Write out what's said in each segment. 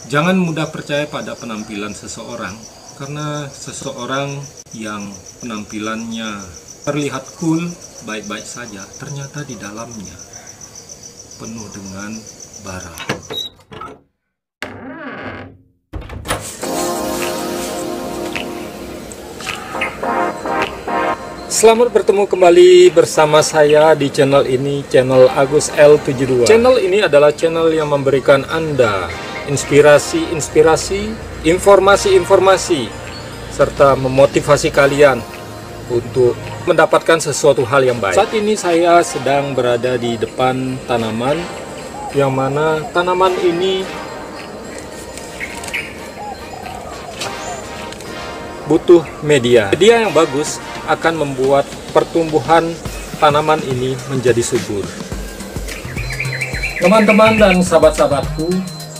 Jangan mudah percaya pada penampilan seseorang, karena seseorang yang penampilannya terlihat cool, baik-baik saja, ternyata di dalamnya penuh dengan bara. Selamat bertemu kembali bersama saya di channel ini, channel Agus L72. Channel ini adalah channel yang memberikan Anda inspirasi-inspirasi, informasi-informasi, serta memotivasi kalian untuk mendapatkan sesuatu hal yang baik. Saat ini saya sedang berada di depan tanaman, yang mana tanaman ini butuh media. Media yang bagus akan membuat pertumbuhan tanaman ini menjadi subur. Teman-teman dan sahabat-sahabatku,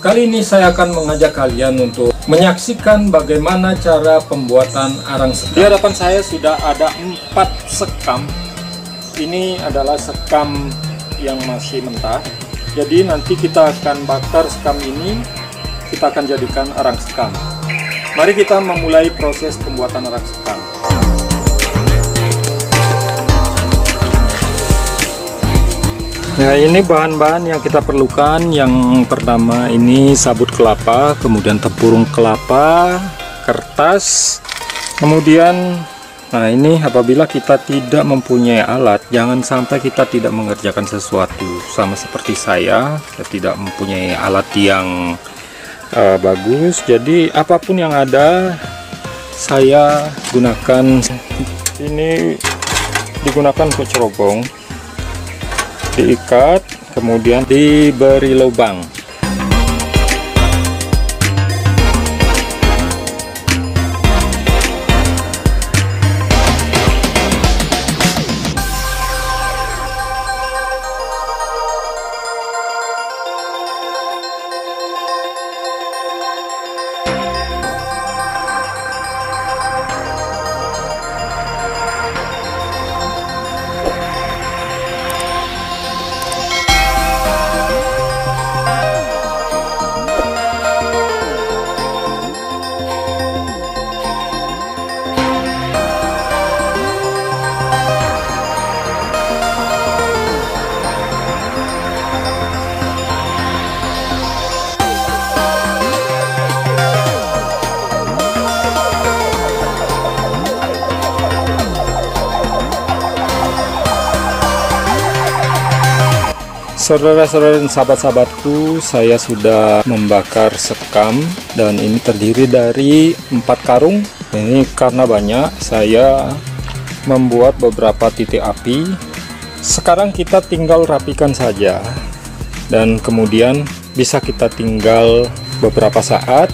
kali ini saya akan mengajak kalian untuk menyaksikan bagaimana cara pembuatan arang sekam. Di hadapan saya sudah ada 4 sekam. Ini adalah sekam yang masih mentah. Jadi nanti kita akan bakar sekam ini, kita akan jadikan arang sekam. Mari kita memulai proses pembuatan arang sekam. Nah, ini bahan-bahan yang kita perlukan. Yang pertama ini sabut kelapa, kemudian tempurung kelapa, kertas, kemudian nah ini apabila kita tidak mempunyai alat, jangan sampai kita tidak mengerjakan sesuatu. Sama seperti saya tidak mempunyai alat yang bagus, jadi apapun yang ada saya gunakan. Ini digunakan untuk cerobong, diikat, kemudian diberi lubang. Saudara-saudara dan sahabat-sahabatku, saya sudah membakar sekam dan ini terdiri dari 4 karung. Ini karena banyak, saya membuat beberapa titik api. Sekarang kita tinggal rapikan saja, dan kemudian bisa kita tinggal beberapa saat.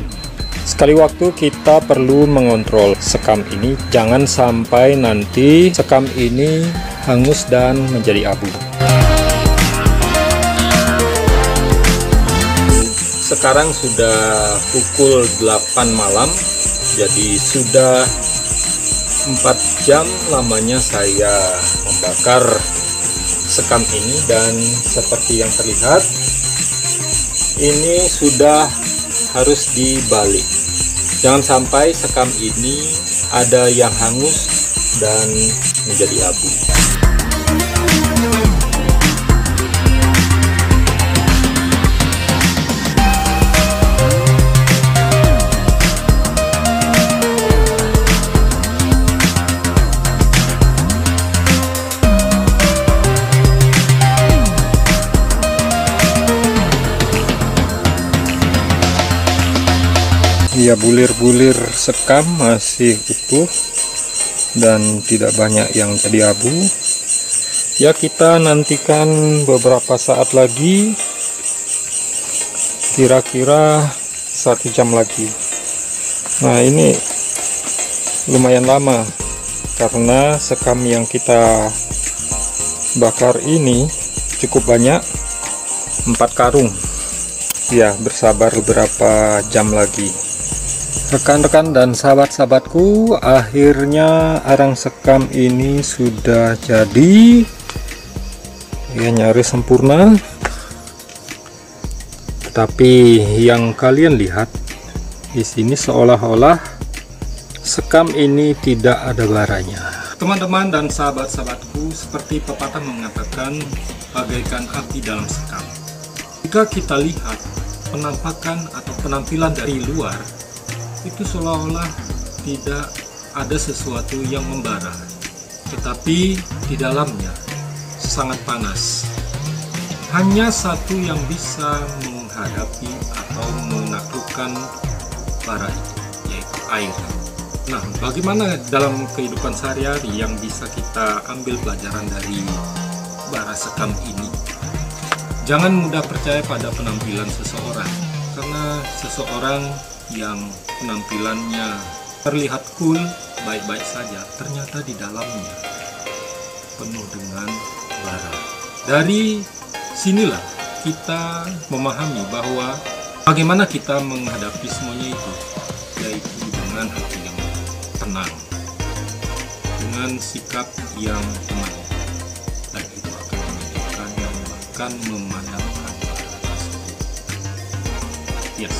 Sekali waktu kita perlu mengontrol sekam ini, jangan sampai nanti sekam ini hangus dan menjadi abu. Sekarang sudah pukul 8 malam, jadi sudah 4 jam lamanya saya membakar sekam ini, dan seperti yang terlihat ini sudah harus dibalik. Jangan sampai sekam ini ada yang hangus dan menjadi abu. Ya, bulir-bulir sekam masih utuh dan tidak banyak yang jadi abu. Ya, kita nantikan beberapa saat lagi, kira-kira 1 jam lagi. Nah, ini lumayan lama karena sekam yang kita bakar ini cukup banyak, 4 karung. Ya, bersabar beberapa jam lagi. Rekan-rekan dan sahabat-sahabatku, akhirnya arang sekam ini sudah jadi, ya nyaris sempurna. Tetapi yang kalian lihat di sini seolah-olah sekam ini tidak ada baranya. Teman-teman dan sahabat-sahabatku, seperti pepatah mengatakan, bagaikan api dalam sekam. Jika kita lihat penampakan atau penampilan dari luar, itu seolah-olah tidak ada sesuatu yang membara, tetapi di dalamnya sangat panas. Hanya satu yang bisa menghadapi atau menaklukkan bara itu, yaitu air. Nah, bagaimana dalam kehidupan sehari-hari yang bisa kita ambil pelajaran dari bara sekam ini? Jangan mudah percaya pada penampilan seseorang, karena seseorang yang penampilannya terlihat cool, baik-baik saja, ternyata di dalamnya penuh dengan bara. Dari sinilah kita memahami bahwa bagaimana kita menghadapi semuanya itu, yaitu dengan hati yang tenang, dengan sikap yang tenang, dan itu akan menunjukkan dan bahkan memadamkan bara tersebut. Yes.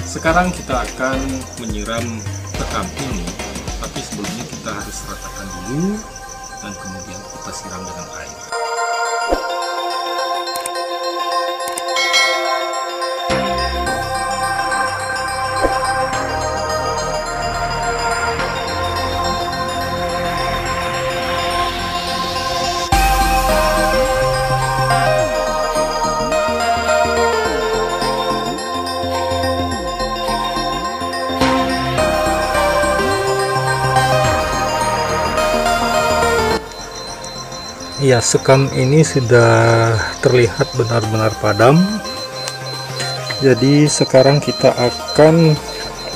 Sekarang kita akan menyiram sekam ini, tapi sebelumnya kita harus ratakan dulu dan kemudian kita siram dengan air. Ya, sekam ini sudah terlihat benar-benar padam. Jadi sekarang kita akan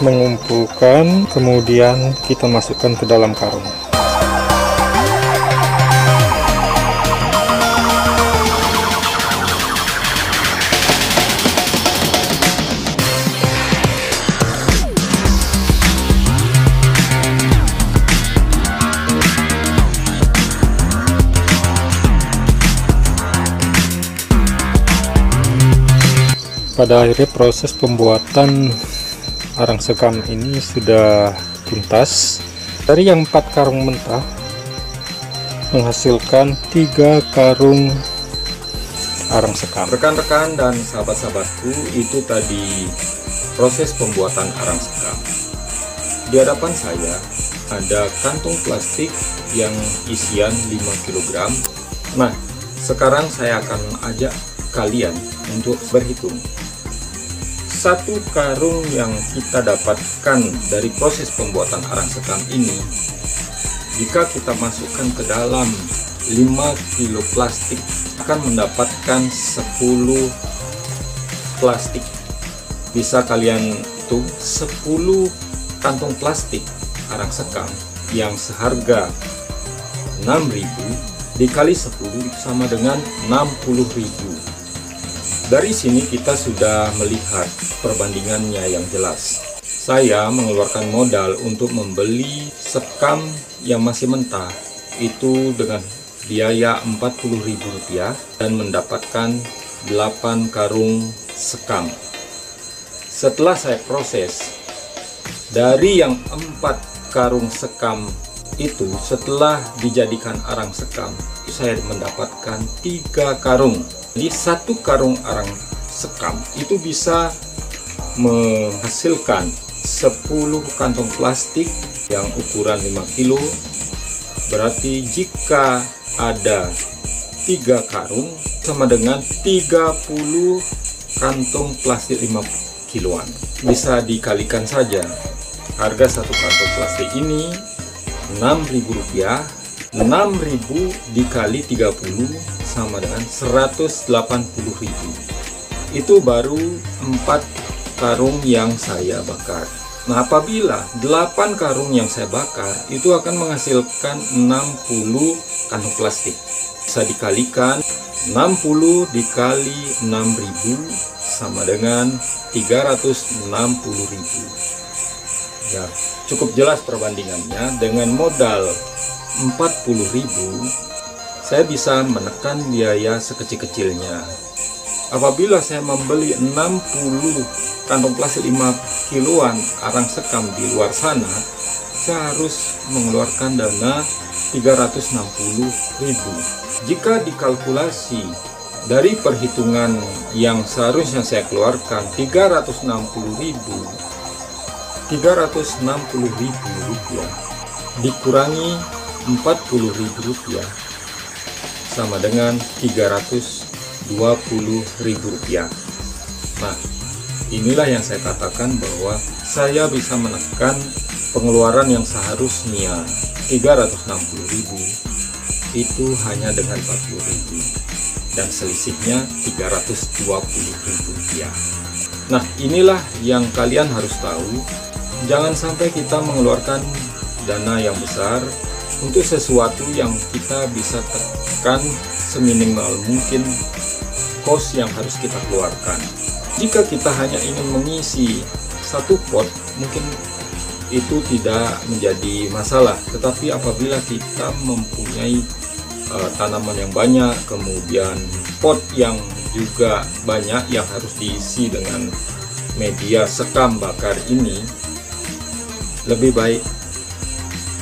mengumpulkan, kemudian kita masukkan ke dalam karung. Pada akhirnya proses pembuatan arang sekam ini sudah tuntas. Dari yang 4 karung mentah menghasilkan 3 karung arang sekam. Rekan-rekan dan sahabat-sahabatku, itu tadi proses pembuatan arang sekam. Di hadapan saya ada kantung plastik yang isian 5 kg. Nah, sekarang saya akan ajak kalian untuk berhitung. 1 karung yang kita dapatkan dari proses pembuatan arang sekam ini, jika kita masukkan ke dalam 5 kilo plastik, akan mendapatkan 10 plastik. Bisa kalian hitung 10 kantong plastik arang sekam yang seharga 6.000 dikali 10 itu sama dengan 60.000. Dari sini kita sudah melihat perbandingannya yang jelas. Saya mengeluarkan modal untuk membeli sekam yang masih mentah itu dengan biaya Rp40.000 dan mendapatkan 8 karung sekam. Setelah saya proses, dari yang 4 karung sekam itu, setelah dijadikan arang sekam, saya mendapatkan 3 karung. Jadi 1 karung arang sekam itu bisa menghasilkan 10 kantong plastik yang ukuran 5 kilo. Berarti jika ada 3 karung sama dengan 30 kantong plastik 5 kiloan. Bisa dikalikan saja. Harga 1 kantong plastik ini Rp6.000. 6.000 dikali 30 sama dengan 180.000. Itu baru 4 karung yang saya bakar. Nah, apabila 8 karung yang saya bakar itu akan menghasilkan 60 kantong plastik. Bisa dikalikan 60 dikali 6.000 sama dengan 360.000. Ya, cukup jelas perbandingannya. Dengan modal 40.000 saya bisa menekan biaya sekecil-kecilnya. apabila saya membeli 60 kantong plastik 5 kiloan arang sekam di luar sana, saya harus mengeluarkan dana 360.000. Jika dikalkulasi dari perhitungan yang seharusnya saya keluarkan 360.000 rupiah dikurangi 40.000 rupiah sama dengan 320.000 rupiah. Nah, inilah yang saya katakan bahwa saya bisa menekan pengeluaran yang seharusnya 360.000 itu hanya dengan 40.000 dan selisihnya 320.000 rupiah. Nah, inilah yang kalian harus tahu. Jangan sampai kita mengeluarkan dana yang besar untuk sesuatu yang kita bisa tekan seminimal mungkin cost yang harus kita keluarkan. Jika kita hanya ingin mengisi satu pot, mungkin itu tidak menjadi masalah. Tetapi apabila kita mempunyai tanaman yang banyak, kemudian pot yang juga banyak yang harus diisi dengan media sekam bakar ini, lebih baik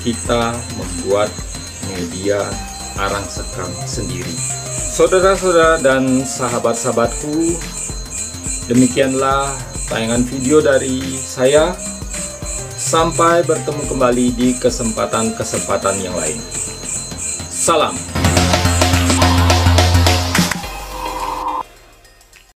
kita membuat media arang sekam sendiri. Saudara-saudara dan sahabat-sahabatku, demikianlah tayangan video dari saya. Sampai bertemu kembali di kesempatan-kesempatan yang lain. Salam.